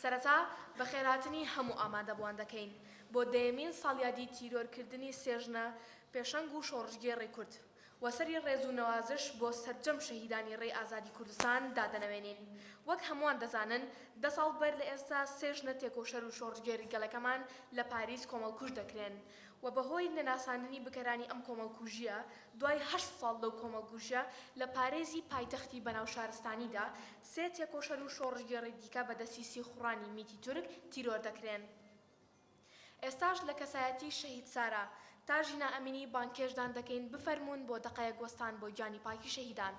سەرەتا بە خێرهاتنی هەموو ئامادەبووان دەکەین بۆ دەیەمین ساڵیادی تیرۆرکردنی سێژنە پێشەنگ و شۆڕژگێڕی کورد وەسەری ڕێز و نەوازش بۆ سەرجەم شەهیدانی ڕێی ئازادی کوردستان دادەنەوێنین. وەک هەمووان دەزانن 10 ساڵ بەر لە ئێستا سێژنە تێکۆشەر و شۆڕژگێری گەلەکەمان لە پاریس کۆمەڵکوژ دەکرێن و بەهۆی نەناساندنی بکەرانی ئەم کۆمەڵکوژیە دوای 8 ساڵ لەو کۆمەڵکوژە لە پارێزی پایتەختی بەناو شارستانیدا 3 تێکۆشەر و شۆڕژگێڕی دیکە بەدەستی سیخوڕانی میتی تورک تیرۆر دەکرێن. ئێستاش لە کەسایەتی شەهید سارا تا ژینا ئەمینی بانکێشدان دەکەین بفەرمونون بۆ دەقەیەک وەستان بۆ گیانی پاکی شەهیدان.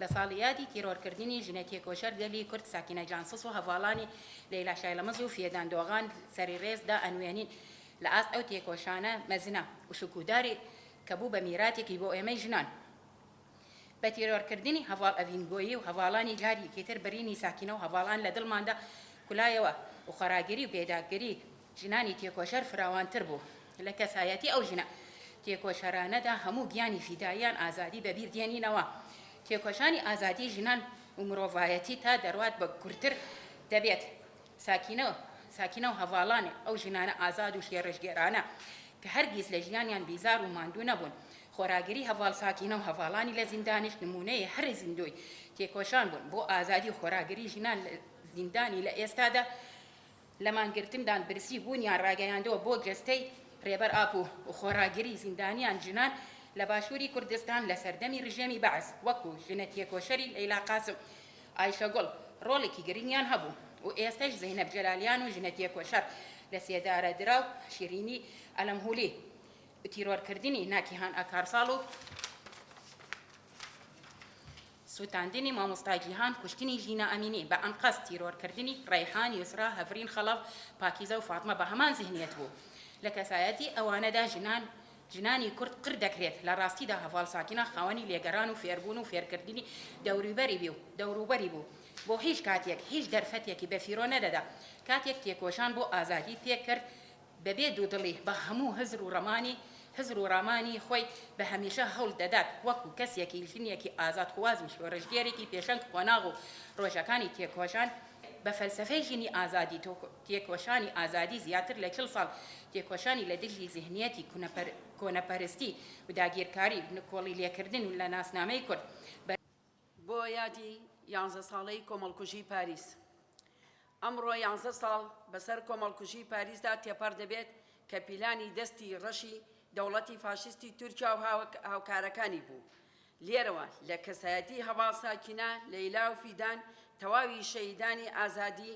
لە ساڵیادی تیرۆرکردنی ژنە تێکۆشەر گەلی کورد ساکینە جانسس و هەڤاڵانی لەیلا شایلەمەز و فێدان دۆغان سەری ڕێزدا ئەنوێنین لە ئاست ئەو تێکۆشانە مەزنە و شکوداری کە بوو بە میراتێکی بۆ ئێمەی ژنان بە تیرۆرکردنی هەڤاڵ ئەڤینگۆیی و هەڤاڵانی جارێکی تر بەرینی ساکینە و هەڤاڵان لە دڵماندا کولایەوە و خەراگیری و پێداگیری ژنانی تێکۆشەر فراوانتر بوو. لە کەسایەتی ئەو ژنە تێکۆشەرانەدا هەموو گیانی فیداییان ئازادی بەبیر دێنینەوە. تێکۆشانی ئازادی ژنان و مرۆڤایەتی تا دەروات بە کورتتر دەبێت. ساکینە و هەڤاڵانێ ئەو ژنانە ئازاد و شێڕژگێرانە کە هەرگیز لە ژیانیان بیزار و ماندوو نەبوون. خۆراگری هەڤاڵ ساکینە و هەڤاڵانی لە زیندانیش نمونەیە هەر زیندوی تێکۆشان بوون بۆ ئازادی و خۆراگری ژنان لە زیندانی لە ئێستادا لە مانگرتندان برسی بوونیان ڕاگەیاندەوە بۆ جەستەی ڕێبەر ئاپ و خۆراگری زیندانیان ژنان لە باشووری کوردستان لە سەردەمی ڕژێمی بەعز وەکو ژنە تێکۆشەری لەیلا قاسم ئایشەگوڵ ڕۆڵێکی گرنگیان هەبوو و ئێستش زەینەب جەلالیان و ژنە تێکۆشەر لە سێدارە دراو شیرینی ئەلەمهولی تیرۆرکردنی ناکیهان ئەکارساڵ و سوتاندنی مامۆستا جیهان کوشتنی ژینا ئەمینی بە ئەم قەست تیرۆرکردنی ڕەیحان یوسرا هەڤرین خەڵەف پاکیزە و فاتمە بە هەمان زیهنیەت بوو. لە کەسایەتی ئەوانەدا ژنانی کورد قڕ دەکرێت لە ڕاستیدا هەڤاڵ ساکینە خاوەنی لێگەران و فێربوون و فێرکردنی دەوروبەری بوو بۆ هیچ کاتێک هیچ دەرفەتێکی بەفیرۆ نەدەدا. کاتێک تێکۆشان بۆ ئازادی پێکرد بەبێ دوودڵی بە هەموو هزر و ڕامانی خۆی بە هەمیشە هەوڵ دەدات وەکو کەسێکی ژنێکی ئازاد خواز و شۆڕژگێرێکی پێشەنگ قۆناغ و ڕۆژەکانی تێکۆشان بە فەلسەفەی ژنی ئازادی تێکۆشانی ئازادی زیاتر لە 40 ساڵ تێکۆشانی لە دژی زیهنیەتی کۆنەپەرستی و داگیرکاری نکۆڵی لێکردن و لە ناسنامەی کورد بۆ یادی 11 ساڵەی کۆمەڵکوژی پاریس. ئەمڕۆ 11 ساڵ بەسەر کۆمەڵکوژی پاریسدا تێپەر دەبێت کە پیلانی دەستی ڕەشی دەوڵەتی فاشیستی تورکیا و هاوکارەکانی بوو. لێرەوە لە کەسایەتی هەڤاڵ ساکینە لەیلا و فیدان تەواوی شەهیدانی ئازادی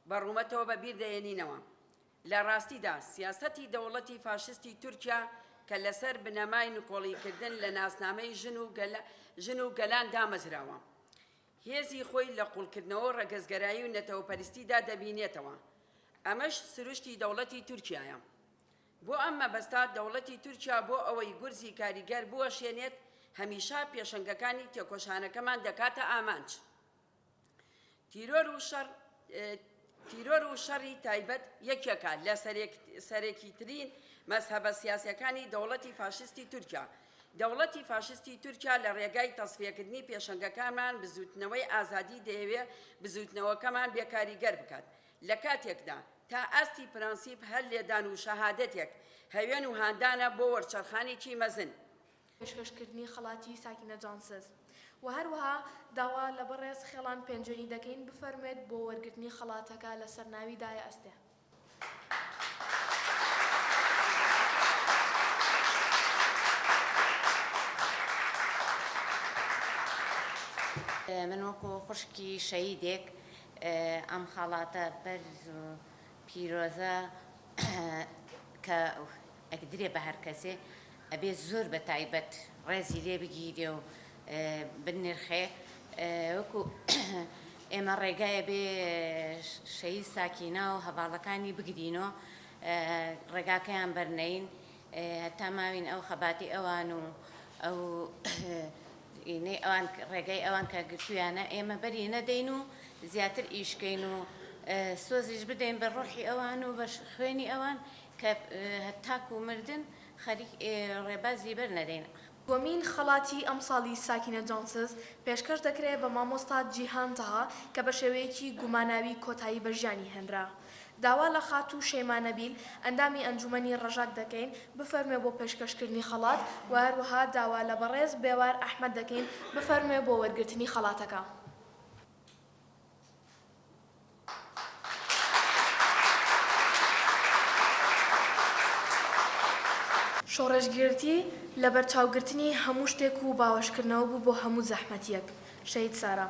بەڕوومەتەوە بەبیر دەهێنینەوە. لە ڕاستیدا سیاسەتی دەوڵەتی فاشیستی تورکیا کە لەسەر بنەمای نکۆڵیکردن لە ناسنامەی ژن و گەلان دامەزراوە هێزی خۆی لە قوڵکردنەوە ڕەگەزگەرایی و نەتەوەپەرستیدا دەبینێتەوە. ئەمەش سروشتی دەوڵەتی تورکیایە. بۆ ئەم مەبەستا دەوڵەتی تورکیا بۆ ئەوەی گورزی کاریگەر بوەشێنێت هەمیشە پێشەنگەکانی تێکۆشانەکەمان دەکاتە ئامانج. تیرۆر و شەڕی تایبەت یەکێکە لە سەرێکیترین مەزهەبە سیاسیەکانی دەوڵەتی فاشیستی تورکیا. دەوڵەتی فاشیستی تورکیا لە ڕێگای تەسفیەکردنی پێشەنگەکانمان بزوتنەوەی ئازادی دەیەوێت بزوتنەوەکەمان بێکاریگەر بکات. لە کاتێکدا تا ئاستی پرەنسیپ هەر لێدان و شەهادەتێک هەوێن و هاندانە بۆ وەرچەرخانێکی مەزن. پێشکەشکردنی خەڵاتی ساکینە جانسز و هەروەها داوا لە بەڕێز خێڵان پێنجۆنی دەکەین بفەرمێت بۆ وەرگرتنی خەڵاتەکە لە سەرناوی دایە ئەستێ. من وەکو خوشکی شەهیدێک ئەم خەڵاتە بەرز و پیرۆزە کە ئەگدرێ بە هەر کەسێ ئەبێ زۆر بە تایبەت ڕێزی لێ بگیرێ و بنرخێ وەکو ئێمە ڕێگایە بێ شەهید ساکینە و هەڤاڵەکانی بگرینەوە ڕێگاکەیان بەرنەین هەتا ماوین ئەو خەباتی ئەوان و ئەو ئەوان ڕێگای ئەوان کە گرتویانە ئێمە بەری نەدەین و زیاتر ئیشکەین و سۆزیش بدەین بە ڕۆحی ئەوان و بە خوێنی ئەوان کە تاک و مردن خەریک ڕێبازی بەر نەدەین. دووەمین خەڵاتی ئەم ساڵی ساکینە جۆنسز پێشکەش دەکرێت بە مامۆستا جیهان تەها کە بە شێوەیەکی گوماناوی کۆتایی بە ژیانی هێنرا. داوا لە خات و شەیمانەبیل ئەندامی ئەنجومەنی ڕەژاک دەکەین بفەرمێ بۆ پێشکەشکردنی خەڵات و هەروەها داوا لە بەڕێز بێوار ئەحمەد دەکەین بفەرمێ بۆ وەرگرتنی خەڵاتەکە. شۆڕشگرتی لە بەرچاوگرتنی هەموو شتێک و باوەشکردنەوە بوو بۆ هەموو زەحمەتیەک. شەهید سارا.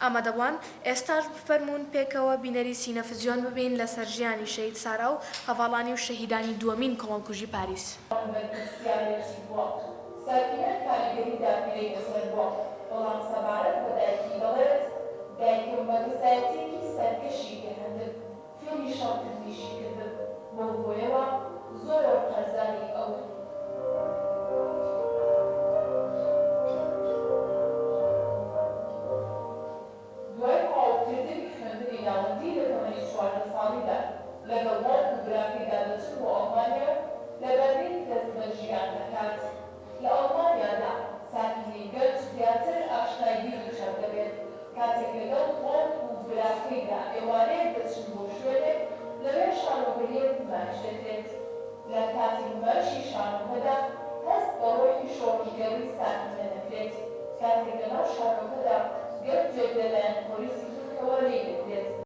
ئامادەبوان ئێستاش بفەرمونون پێکەوە بینەری سینەفزیۆن ببین لەسەر ژیانی شەهید سارا و هەڤاڵانی و شەهیدانی دووەمین کۆمەڵکوژی پاریس. ساکینە کاریگەری داپیرەی بەسەر بووە، بەڵام سەبارەت بە دایکی دەڵێت دایکم بە گەزایەتێکی سەرکەشی پێهەندن فێری شەڕکردنیشی کردن بۆ بۆیەوە زۆر قەرزانی ئەو دوای تەواوکردنی خوێندنی ناوەندی لە تەمەنی 14 ساڵیدا لەگەڵ باوک و براکەیدا دەچن بۆ ئەڵمانیا لە بەرلین دەست بە ژیان دەکات. لە ئەڵمانیادا ساکینی گەنج زیاتر ئاشنای بیرچەر دەبێت کاتێک لەگەڵ باوک و براکەیدا ئێوارەیەک دەچن بۆ شوێنێک لەوێ شانۆڤەریەک نمایش دەکرێت. لە کاتی نمایشی شانۆڤەدا هەست بە ڕۆحی شۆڕژگەری ساکینە دەکرێت کاتێک لەناو شانۆڤەدا گەنجێک لەلایەن پۆلیسی تورکەوە لێی دەکرێت